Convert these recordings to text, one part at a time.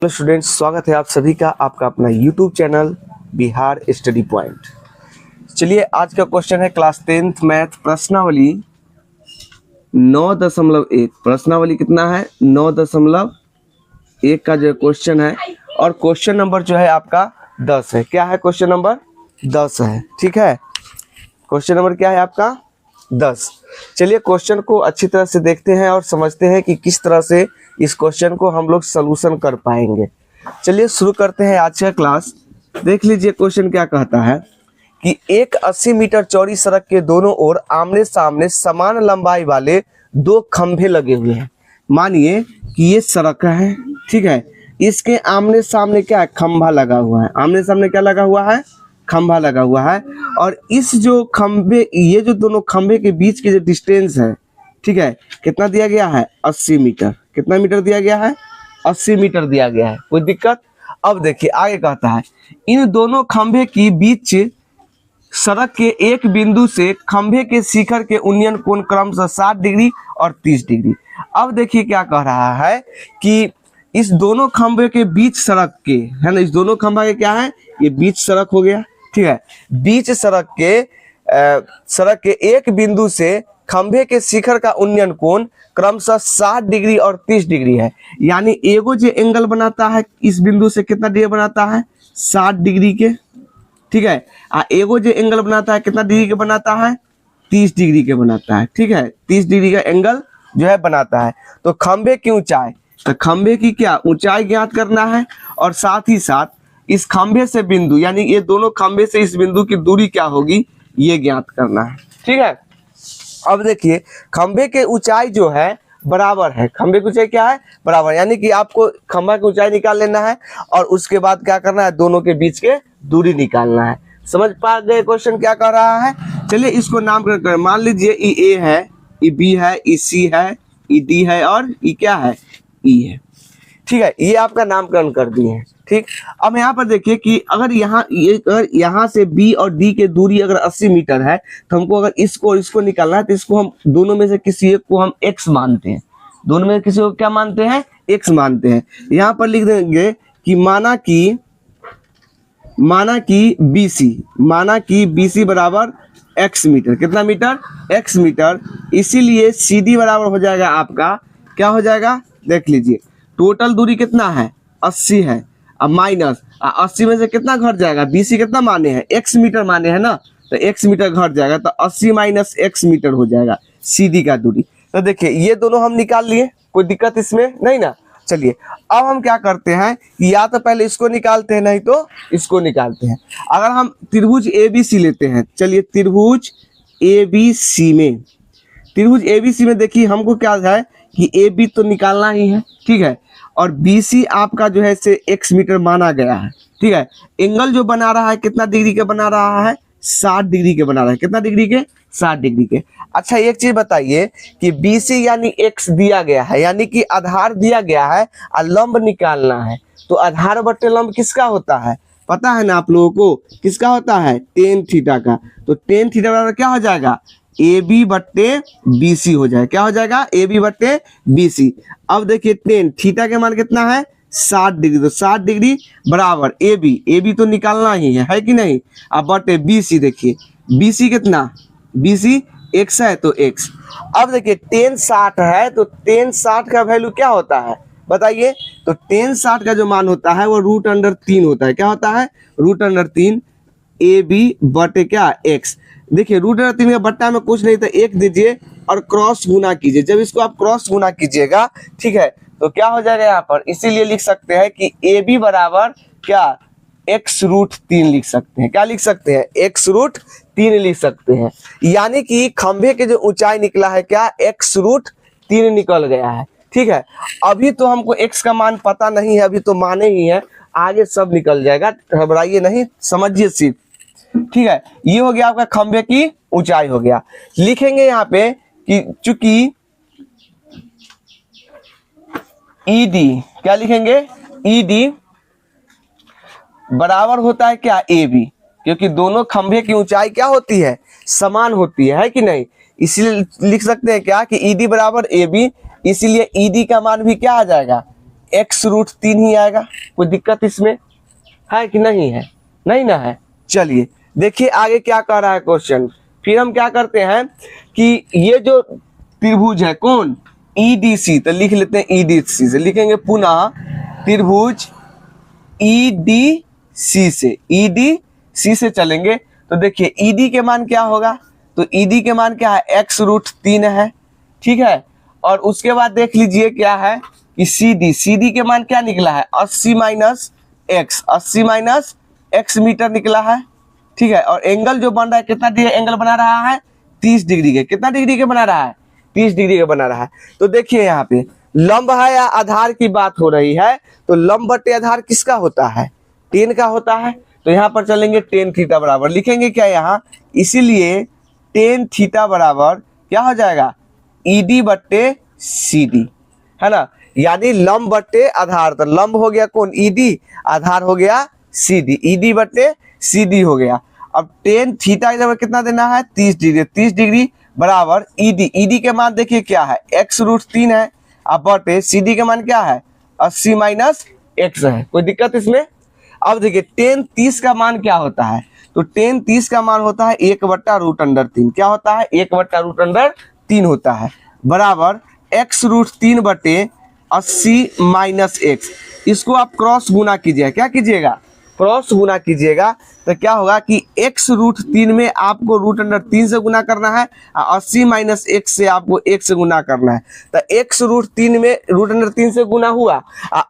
Hello students, स्वागत है आप सभी का आपका अपना YouTube channel Bihar study point. चलिए आज का क्वेश्चन है क्लास 10th मैथ प्रश्नावली 9.1। प्रश्नावली कितना है 9.1 का जो क्वेश्चन है और क्वेश्चन नंबर जो है आपका 10 है। क्या है क्वेश्चन नंबर 10 है, ठीक है। क्वेश्चन नंबर क्या है आपका 10। चलिए क्वेश्चन को अच्छी तरह से देखते हैं और समझते हैं कि किस तरह से इस क्वेश्चन को हम लोग सलूशन कर पाएंगे। चलिए शुरू करते हैं आज का क्लास। देख लीजिए क्वेश्चन क्या कहता है कि एक 80 मीटर चौड़ी सड़क के दोनों ओर आमने सामने समान लंबाई वाले दो खंभे लगे हुए हैं। मानिए कि ये सड़क है, ठीक है। इसके आमने सामने क्या है, खंभा लगा हुआ है। आमने सामने क्या लगा हुआ है, खंभा लगा हुआ है। और इस जो खंभे, ये जो दोनों खंभे के बीच की जो डिस्टेंस है, ठीक है, कितना दिया गया है 80 मीटर। कितना मीटर दिया गया है 80 मीटर दिया गया है। कोई दिक्कत? अब देखिए आगे कहता है इन दोनों खंभे की बीच सड़क के एक बिंदु से खंभे के शिखर के उन्नयन कोण क्रमशः 60 डिग्री और 30 डिग्री। अब देखिए क्या कह रहा है कि इस दोनों खंभे के बीच सड़क के, है ना, इस दोनों खंभा के क्या है, ये बीच सड़क हो गया, ठीक है। बीच सड़क के एक बिंदु से खंभे के शिखर का उन्नयन कोण क्रमशः 60 डिग्री और 30 डिग्री है। यानी एगो जो एंगल बनाता है इस बिंदु से कितना डिग्री बनाता है 60 डिग्री के, ठीक है। एगो जो एंगल बनाता है कितना डिग्री के बनाता है 30 डिग्री के बनाता है, ठीक है। 30 डिग्री का एंगल जो है बनाता है। तो खंभे की ऊंचाई, तो खंभे की क्या ऊंचाई ज्ञात करना है और साथ ही साथ इस खंभे से बिंदु, यानी ये दोनों खंभे से इस बिंदु की दूरी क्या होगी ये ज्ञात करना है, ठीक है। अब देखिए खंभे के ऊंचाई जो है बराबर है, खंभे की ऊंचाई क्या है बराबर, यानी कि आपको खंभा की ऊंचाई निकाल लेना है और उसके बाद क्या करना है दोनों के बीच के दूरी निकालना है। समझ पा गए क्वेश्चन क्या कर रहा है? चलिए इसको नामकरण करें। मान लीजिए ई ए है, ई बी है, ई सी है, ई डी है और ई क्या है ई है, ठीक है। ये आपका नामकरण कर दिए हैं, ठीक। अब यहाँ पर देखिए कि अगर यहाँ से बी और डी के दूरी अगर 80 मीटर है तो हमको अगर इसको निकालना है तो इसको हम दोनों में से किसी एक को हम एक्स मानते हैं। दोनों में किसी को क्या मानते हैं, एक्स मानते हैं। यहाँ पर लिख देंगे कि माना कि BC बराबर x मीटर। कितना मीटर, x मीटर। इसीलिए CD बराबर हो जाएगा आपका, क्या हो जाएगा देख लीजिए, टोटल दूरी कितना है 80 है। अब माइनस 80 में से कितना घट जाएगा, BC कितना माने हैं x मीटर माने हैं ना, तो x मीटर घट जाएगा तो 80 माइनस x मीटर हो जाएगा CD का दूरी। तो देखिए ये दोनों हम निकाल लिए, कोई दिक्कत इसमें नहीं ना। चलिए अब हम क्या करते हैं, या तो पहले इसको निकालते हैं नहीं तो इसको निकालते हैं। अगर हम त्रिभुज ABC लेते हैं, चलिए त्रिभुज ABC में देखिए हमको क्या है कि AB तो निकालना ही है, ठीक है। और BC आपका जो है से x मीटर माना गया है, ठीक है। एंगल जो बना रहा है कितना डिग्री के बना रहा है 60 डिग्री के बना रहा है। कितना डिग्री के 60 डिग्री के। अच्छा एक चीज बताइए कि BC यानी x दिया गया है, यानी कि आधार दिया गया है और लंब निकालना है। तो आधार बटे लंब किसका होता है पता है ना आप लोगों को, किसका होता है tan थीटा का। तो tan थीटा बराबर क्या हो जाएगा AB बट्टे BC हो जाएगा। क्या हो जाएगा AB बट्टे BC। अब देखिए tan थीटा के मान कितना है 60 डिग्री, तो 60 डिग्री बराबर AB तो निकालना ही है कि नहीं। अब बटे BC, देखिए BC कितना, BC x है तो x। अब देखिए tan 60 है तो tan 60 का वैल्यू क्या होता है बताइए। तो tan 60 का जो मान होता है वो √3 होता है। क्या होता है √3 AB बटे क्या x। देखिए √3 के बट्टा में कुछ नहीं तो 1 दीजिए और क्रॉस गुना कीजिए। जब इसको आप क्रॉस गुना कीजिएगा, ठीक है, तो क्या हो जाएगा यहाँ पर, इसीलिए लिख सकते हैं कि AB बराबर क्या x√3 लिख सकते हैं। क्या लिख सकते हैं x√3 लिख सकते हैं। यानी कि खंभे के जो ऊंचाई निकला है क्या x√3 निकल गया है, ठीक है। अभी तो हमको x का मान पता नहीं है, अभी तो माने ही है, आगे सब निकल जाएगा, घबराइए नहीं, समझिए सिर्फ, ठीक है। ये हो गया आपका खंभे की ऊंचाई हो गया। लिखेंगे यहाँ पे कि चूंकि ED, क्या लिखेंगे ED बराबर होता है क्या AB, क्योंकि दोनों खंभे की ऊंचाई क्या होती है समान होती है कि नहीं। इसलिए लिख सकते हैं क्या कि ED बराबर AB, इसीलिए ED का मान भी क्या आ जाएगा x√3 ही आएगा। कोई दिक्कत इसमें है कि नहीं है? नहीं ना है। चलिए देखिए आगे क्या कह रहा है क्वेश्चन। फिर हम क्या करते हैं कि ये जो त्रिभुज है कौन, EDC, तो लिख लेते हैं EDC से, लिखेंगे पुनः त्रिभुज EDC से चलेंगे। तो देखिए ED के मान क्या होगा, तो ED के मान क्या है, x√3 है, ठीक है। और उसके बाद देख लीजिए क्या है कि CD के मान क्या निकला है, 80 माइनस x मीटर निकला है, ठीक है। और एंगल जो बन रहा है कितना एंगल बना रहा है, 30 डिग्री के। कितना डिग्री के बना रहा है, 30 डिग्री के बना रहा है। तो देखिए यहाँ पे लंब है या आधार की बात हो रही है, तो लंब बटे आधार किसका होता है, टेन का होता है। तो यहाँ पर चलेंगे टेन थीटा बराबर, लिखेंगे क्या यहाँ, इसीलिए टेन थीटा बराबर क्या हो जाएगा, ED बट्टे CD, है ना। यानी लंब बट्टे आधार, तो लंब हो गया कौन, ED, आधार हो गया CD, ED बट्टे CD हो गया। अब टेन थीटा इधर कितना देना है, 30 डिग्री, 30 डिग्री बराबर ED के मान देखिए क्या है, x√3 है, अब बटे CD के मान क्या है, 80 माइनस x है। कोई दिक्कत इसमें? अब देखिए टेन 30 का मान क्या होता है, तो टेन 30 का मान होता है 1/√3। क्या होता है, 1/√3 होता है, बराबर x√3 बटे 80 माइनस x। इसको आप क्रॉस गुना कीजिएगा, क्या कीजिएगा, क्रॉस गुना कीजिएगा। तो क्या होगा कि x√3 में आपको √3 से गुना करना है, 80 माइनस x से आपको 1 से गुना करना है। तो x√3 में √3 से गुना हुआ,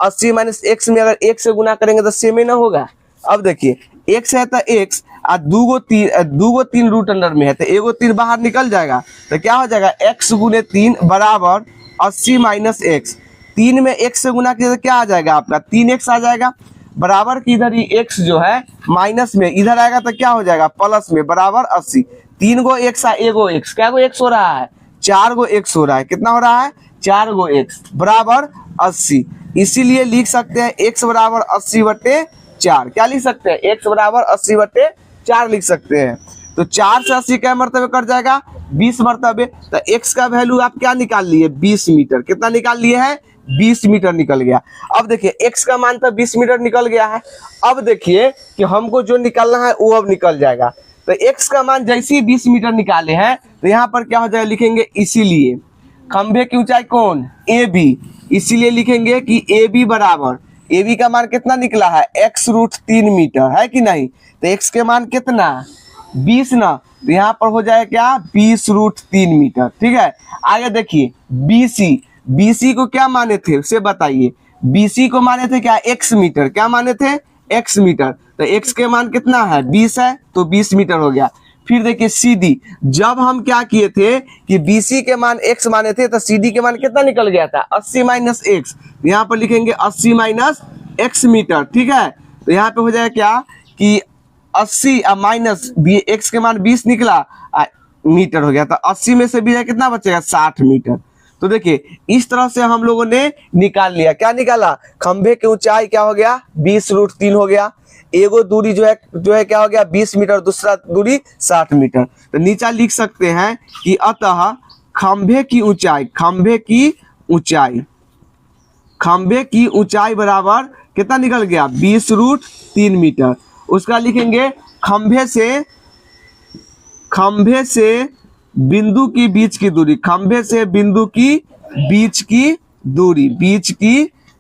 80 माइनस x में अगर 1 से गुना करेंगे तो सेम ही ना होगा। अब देखिए x है तो x, दूगो तीन √3 में है, तो एगो 3 बाहर निकल जाएगा। तो क्या हो जाएगा, x गुने 3 बराबर 80 माइनस x। 3 में x से गुना किया तो क्या आ जाएगा आपका, 3x आ जाएगा, बराबर की इधर ही x जो है माइनस में इधर आएगा तो क्या हो जाएगा, प्लस में, बराबर 80। 3 गो x, एगो x, क्या गो x हो रहा है, 4 गो x हो रहा है। कितना हो रहा है, 4 गो x बराबर 80। इसीलिए लिख सकते हैं x बराबर 80/4। क्या लिख सकते हैं, x बराबर 80/4 लिख सकते हैं। तो 4 से 80 क्या मरतबे कट जाएगा, 20 मरतबे। तो x का वैल्यू आप क्या निकाल लिए, 20 मीटर। कितना निकाल लिए हैं, 20 मीटर निकल गया। अब देखिए x का मान तो 20 मीटर निकल गया है। अब देखिए कि हमको जो निकालना है वो अब निकल जाएगा। तो x का मान जैसे ही 20 मीटर निकाले हैं तो यहाँ पर क्या हो जाएगा, लिखेंगे इसीलिए खंभे की ऊंचाई कौन, AB, इसीलिए लिखेंगे कि AB बराबर, AB का मान कितना निकला है, x√3 मीटर, है कि नहीं। तो x के मान कितना, 20 ना, तो यहाँ पर हो जाएगा क्या, 20√3 मीटर, ठीक है। आगे देखिए BC को क्या माने थे उसे बताइए। BC को माने थे क्या, x मीटर। क्या माने थे, x मीटर। तो x के मान कितना है, 20 है, तो 20 मीटर हो गया। फिर देखिए CD, जब हम क्या किए थे कि BC के मान x माने थे तो CD के मान कितना निकल गया था, 80 माइनस x। यहाँ पर लिखेंगे 80 माइनस x मीटर, ठीक है। तो यहाँ पे हो जाएगा क्या कि 80 माइनस x के मान 20 निकला, मीटर हो गया। तो 80 में से भी कितना बचेगा, 60 मीटर। तो देखिए इस तरह से हम लोगों ने निकाल लिया। क्या निकाला, खंभे की ऊंचाई क्या हो गया, 20√3 हो गया। एगो दूरी जो है क्या हो गया, 20 मीटर, दूसरा दूरी 60 मीटर। तो नीचा लिख सकते हैं कि अतः खंभे की ऊंचाई बराबर कितना निकल गया, 20√3 मीटर। उसका लिखेंगे खंभे से बिंदु की बीच की दूरी, खंभे से बिंदु की बीच की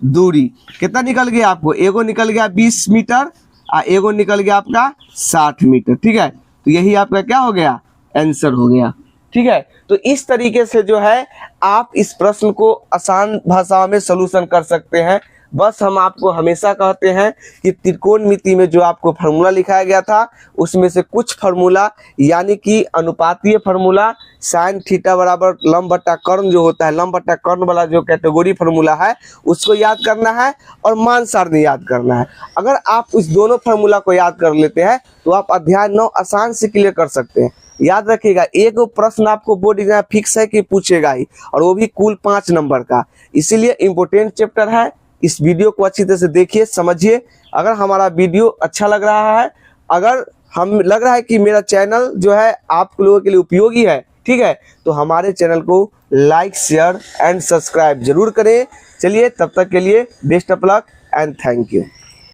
दूरी कितना निकल गया आपको, एगो निकल गया 20 मीटर, एगो निकल गया आपका 60 मीटर, ठीक है। तो यही आपका क्या हो गया, आंसर हो गया, ठीक है। तो इस तरीके से जो है आप इस प्रश्न को आसान भाषा में सॉल्यूशन कर सकते हैं। बस हम आपको हमेशा कहते हैं कि त्रिकोणमिति में जो आपको फार्मूला लिखाया गया था उसमें से कुछ फार्मूला, यानी कि अनुपातीय फार्मूला, साइन थीटा बराबर लंब बट्टा कर्ण जो होता है, लंब बट्टा कर्ण वाला जो कैटेगरी फार्मूला है उसको याद करना है और मान सारणी याद करना है। अगर आप इस दोनों फार्मूला को याद कर लेते हैं तो आप अध्याय 9 आसान से क्लियर कर सकते हैं। याद रखिएगा, एक प्रश्न आपको बोर्ड एग्जाम फिक्स है कि पूछेगा ही, और वो भी कुल 5 नंबर का, इसीलिए इम्पोर्टेंट चैप्टर है। इस वीडियो को अच्छी तरह से देखिए, समझिए। अगर हमारा वीडियो अच्छा लग रहा है, अगर हम लग रहा है कि मेरा चैनल जो है आप लोगों के लिए उपयोगी है, ठीक है, तो हमारे चैनल को लाइक शेयर एंड सब्सक्राइब जरूर करें। चलिए तब तक के लिए best of luck and thank you.